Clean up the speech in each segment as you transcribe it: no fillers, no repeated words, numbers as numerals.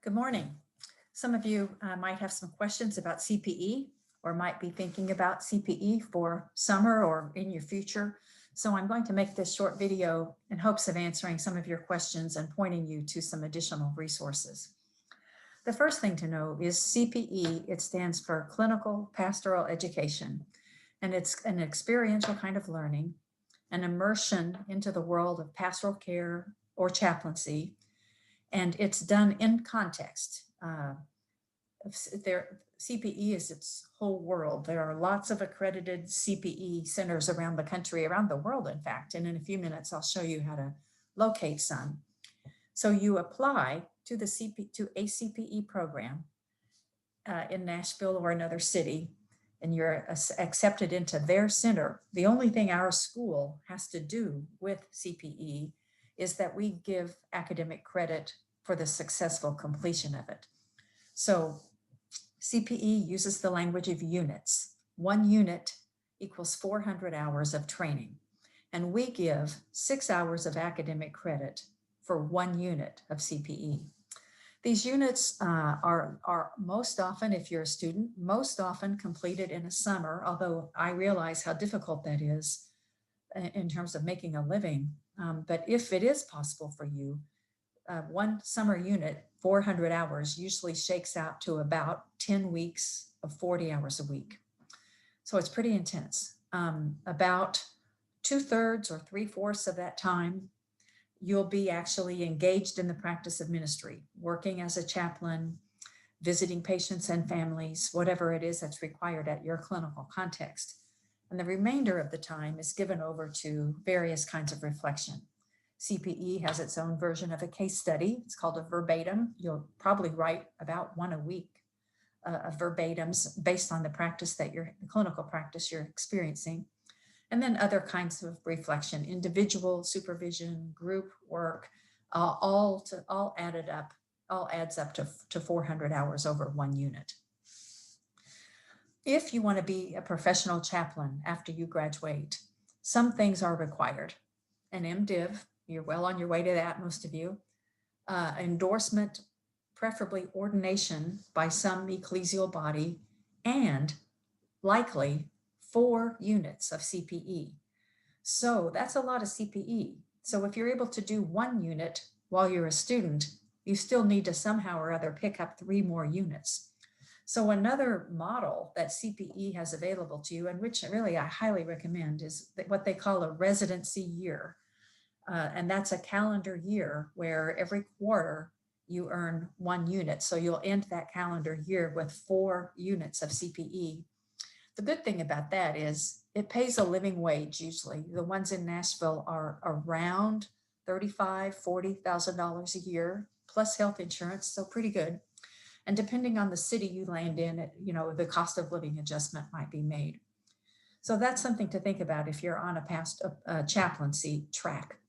Good morning. Some of you might have some questions about CPE or might be thinking about CPE for summer or in your future. So I'm going to make this short video in hopes of answering some of your questions and pointing you to some additional resources. The first thing to know is CPE, it stands for Clinical Pastoral Education, and it's an experiential kind of learning, an immersion into the world of pastoral care or chaplaincy, and it's done in context. CPE is its whole world. There are lots of accredited CPE centers around the country, around the world, in fact, and in a few minutes I'll show you how to locate some. So you apply to a CPE program in Nashville or another city, and you're accepted into their center. The only thing our school has to do with CPE is that we give academic credit for the successful completion of it. So CPE uses the language of units. 1 unit equals 400 hours of training, and we give 6 hours of academic credit for 1 unit of CPE. These units are most often, if you're a student, most often completed in a summer, although I realize how difficult that is in terms of making a living. But if it is possible for you, 1 summer unit, 400 hours, usually shakes out to about 10 weeks of 40 hours a week. So it's pretty intense. About 2/3 or 3/4 of that time, you'll be actually engaged in the practice of ministry, working as a chaplain, visiting patients and families, whatever it is that's required at your clinical context. And the remainder of the time is given over to various kinds of reflection. CPE has its own version of a case study. It's called a verbatim. You'll probably write about 1 a week of verbatims based on the clinical practice you're experiencing. And then other kinds of reflection, individual supervision, group work, all adds up to 400 hours over 1 unit. If you want to be a professional chaplain after you graduate, some things are required. An MDiv, you're well on your way to that, most of you. Endorsement, preferably ordination by some ecclesial body, and likely 4 units of CPE. So that's a lot of CPE. So if you're able to do 1 unit while you're a student, you still need to somehow or other pick up 3 more units. So another model that CPE has available to you, and which really I highly recommend, is what they call a residency year. And that's a calendar year where every quarter you earn 1 unit. So you'll end that calendar year with 4 units of CPE. The good thing about that is it pays a living wage usually. The ones in Nashville are around $35,000, $40,000 a year, plus health insurance, so pretty good. And depending on the city you land in, the cost of living adjustment might be made. So that's something to think about if you're on a chaplaincy track.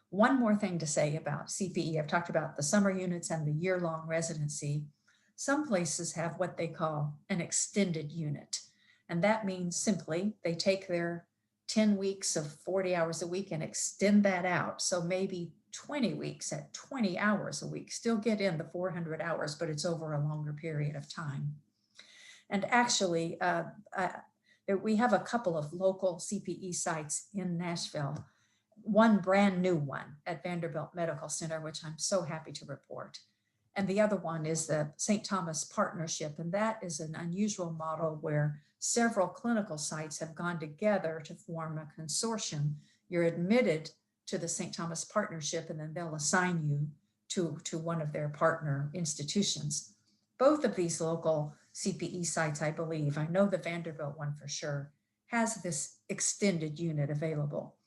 One more thing to say about CPE. I've talked about the summer units and the year-long residency. Some places have what they call an extended unit. And that means simply they take their 10 weeks of 40 hours a week and extend that out. So maybe 20 weeks at 20 hours a week, still get in the 400 hours, but it's over a longer period of time. And actually, we have a couple of local CPE sites in Nashville. One brand new one at Vanderbilt Medical Center, which I'm so happy to report. And the other one is the St. Thomas Partnership. And that is an unusual model where several clinical sites have gone together to form a consortium. You're admitted to the St. Thomas Partnership, and then they'll assign you to one of their partner institutions. Both of these local CPE sites, I believe, I know the Vanderbilt one for sure, has this extended unit available.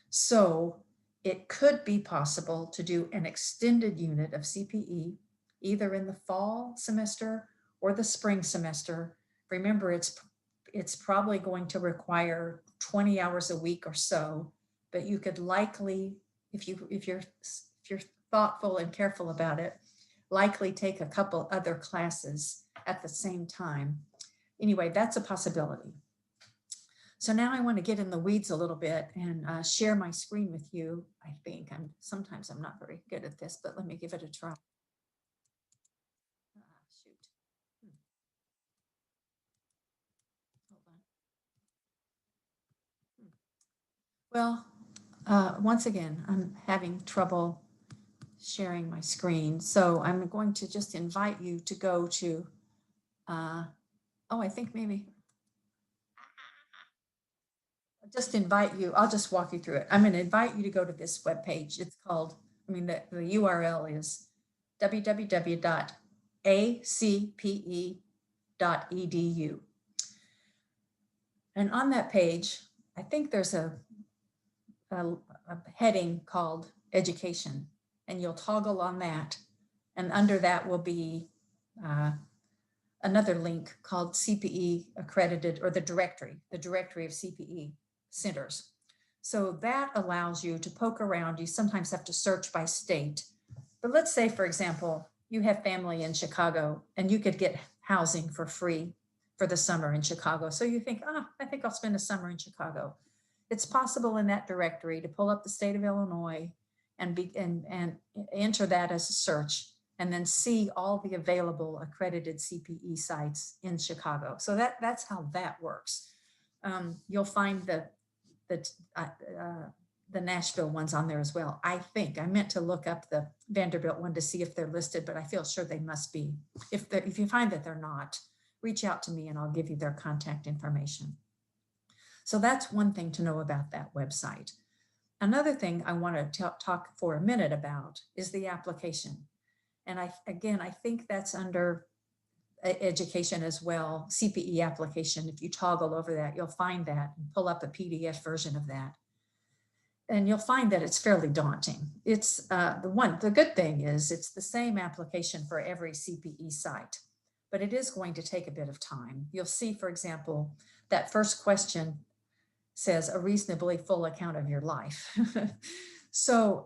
So it could be possible to do an extended unit of CPE either in the fall semester or the spring semester. Remember, it's probably going to require 20 hours a week or so, but you could likely, if you're thoughtful and careful about it, likely take a couple other classes at the same time. Anyway, that's a possibility. So now I want to get in the weeds a little bit and share my screen with you. I think sometimes I'm not very good at this, but let me give it a try. Well, once again, I'm having trouble sharing my screen. So I'm going to just invite you to go to, oh, I think maybe I'll just invite you, I'll just walk you through it. I'm going to invite you to go to this webpage. It's called, the URL is www.acpe.edu. And on that page, I think there's a, a heading called education, and you'll toggle on that. And under that will be uh, another link called CPE accredited, or the directory of CPE centers. So that allows you to poke around. You sometimes have to search by state. But let's say, for example, you have family in Chicago and you could get housing for free for the summer in Chicago. So you think, I think I'll spend a summer in Chicago. It's possible in that directory to pull up the state of Illinois and enter that as a search, and then see all the available accredited CPE sites in Chicago. So that's how that works. You'll find the uh, uh, the Nashville ones on there as well. I think I meant to look up the Vanderbilt one to see if they're listed, but I feel sure they must be. If you find that they're not, reach out to me and I'll give you their contact information. So that's one thing to know about that website. Another thing I want to talk for a minute about is the application. And I think that's under education as well, CPE application. If you toggle over that, you'll find that and pull up a PDF version of that. And you'll find that it's fairly daunting. It's the good thing is it's the same application for every CPE site, but it is going to take a bit of time. You'll see, for example, that first question says a reasonably full account of your life. So,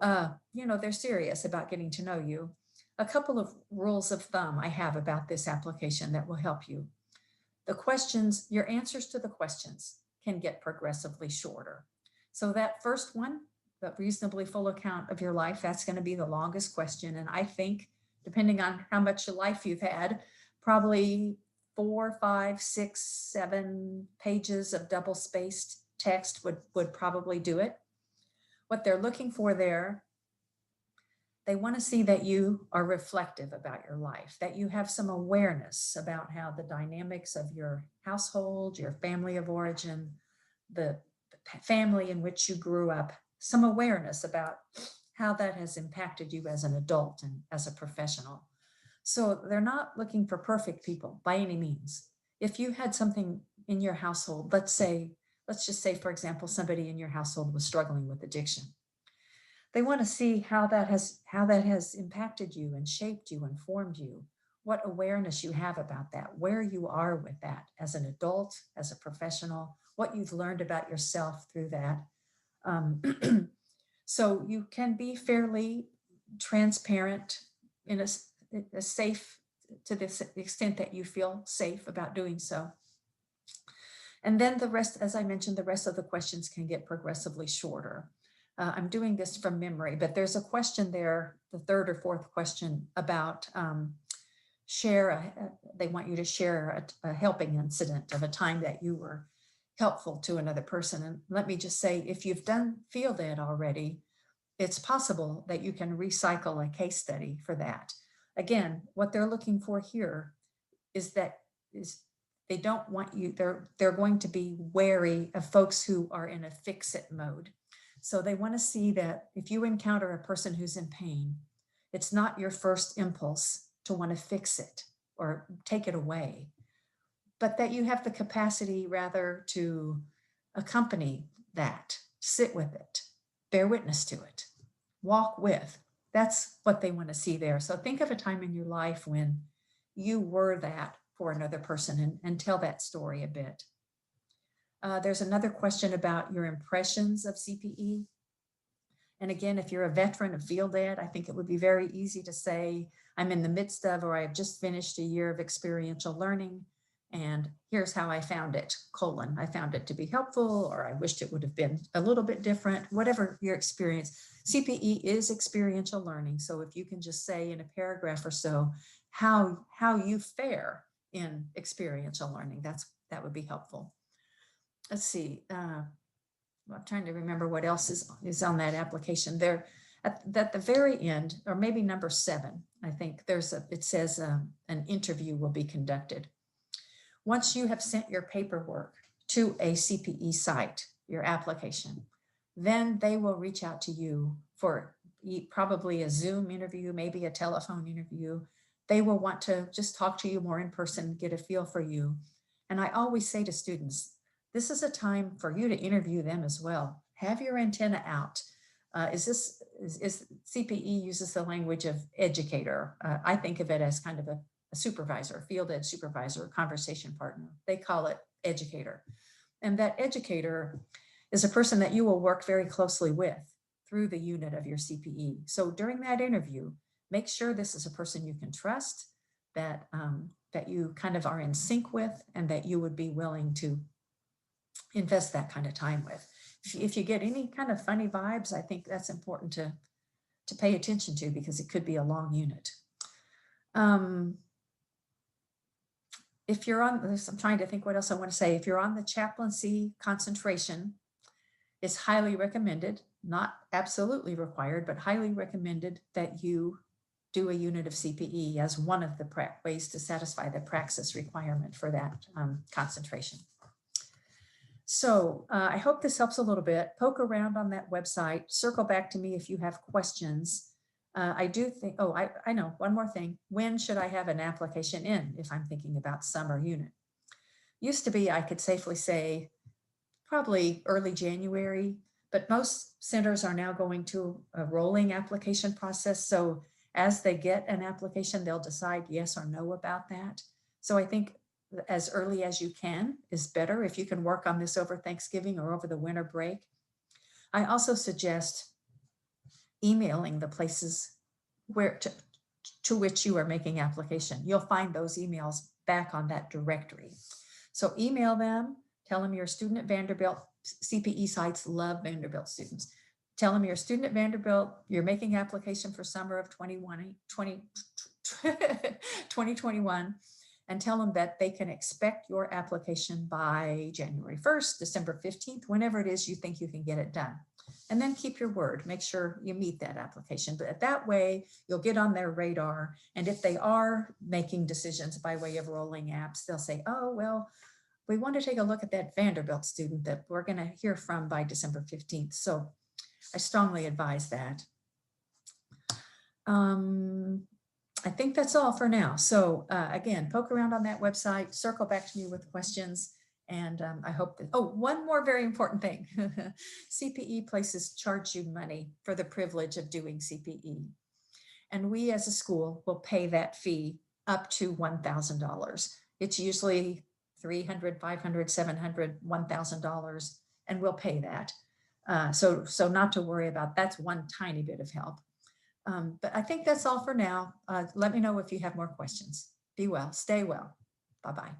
they're serious about getting to know you. A couple of rules of thumb I have about this application that will help you. The questions, your answers to the questions can get progressively shorter. So that first one, the reasonably full account of your life, that's going to be the longest question. And I think, depending on how much life you've had, probably 4, 5, 6, 7 pages of double spaced text would probably do it. What they're looking for there, they want to see that you are reflective about your life, that you have some awareness about how the dynamics of your household, your family of origin, the family in which you grew up, some awareness about how that has impacted you as an adult and as a professional. So they're not looking for perfect people by any means. If you had something in your household, let's just say, for example, somebody in your household was struggling with addiction. They want to see how that has impacted you and shaped you and formed you, what awareness you have about that, where you are with that as an adult, as a professional, what you've learned about yourself through that. So you can be fairly transparent in a safe, to the extent that you feel safe about doing so. And then the rest, as I mentioned, the rest of the questions can get progressively shorter. I'm doing this from memory, but there's a question there, the third or fourth question, about they want you to share a helping incident of a time that you were helpful to another person. And let me just say, if you've done field ed already, it's possible that you can recycle a case study for that. Again, what they're looking for here is they don't want you, they're going to be wary of folks who are in a fix-it mode. So they want to see that if you encounter a person who's in pain, it's not your first impulse to want to fix it or take it away, but that you have the capacity rather to accompany that, sit with it, bear witness to it, walk with. That's what they want to see there. So think of a time in your life when you were that for another person, and tell that story a bit. There's another question about your impressions of CPE. And again, if you're a veteran of field ed, I think it would be very easy to say, I'm in the midst of, or I've just finished a year of experiential learning, and here's how I found it, : I found it to be helpful, or I wished it would have been a little bit different, whatever your experience. CPE is experiential learning. So if you can just say in a paragraph or so how you fare in experiential learning, that would be helpful. Let's see. I'm trying to remember what else is on that application there. At the very end, or maybe number 7, I think it says an interview will be conducted. Once you have sent your paperwork to a CPE site, your application, then they will reach out to you for probably a Zoom interview, maybe a telephone interview. They will want to just talk to you more in person, get a feel for you. And I always say to students, this is a time for you to interview them as well. Have your antenna out. Is CPE uses the language of educator. I think of it as kind of a supervisor, field ed supervisor, conversation partner. They call it educator. And that educator is a person that you will work very closely with through the unit of your CPE. So during that interview, make sure this is a person you can trust, that you kind of are in sync with, and that you would be willing to invest that kind of time with. If you get any kind of funny vibes, I think that's important to pay attention to, because it could be a long unit. If you're on this, I'm trying to think what else I want to say. If you're on the chaplaincy concentration, it's highly recommended, not absolutely required, but highly recommended that you do a unit of CPE as one of the ways to satisfy the praxis requirement for that concentration. So I hope this helps a little bit. Poke around on that website, circle back to me if you have questions. I do think, I know one more thing. When should I have an application in if I'm thinking about summer unit? Used to be, I could safely say probably early January, but most centers are now going to a rolling application process. So as they get an application, they'll decide yes or no about that. So I think as early as you can is better if you can work on this over Thanksgiving or over the winter break. I also suggest emailing the places where to which you are making application. You'll find those emails back on that directory. So email them, tell them you're a student at Vanderbilt. CPE sites love Vanderbilt students. Tell them you're a student at Vanderbilt, you're making application for summer of 2021, and tell them that they can expect your application by January 1st, December 15th, whenever it is you think you can get it done. And then keep your word, make sure you meet that application. But that way you'll get on their radar. And if they are making decisions by way of rolling apps, they'll say, oh, well, we want to take a look at that Vanderbilt student that we're going to hear from by December 15th. So I strongly advise that. I think that's all for now. So again, poke around on that website, circle back to me with questions. And I hope that, one more very important thing. CPE places charge you money for the privilege of doing CPE. And we as a school will pay that fee up to $1,000. It's usually $300, $500, $700, $1,000, and we'll pay that. So not to worry about, that's one tiny bit of help. But I think that's all for now. Let me know if you have more questions. Be well, stay well. Bye-bye.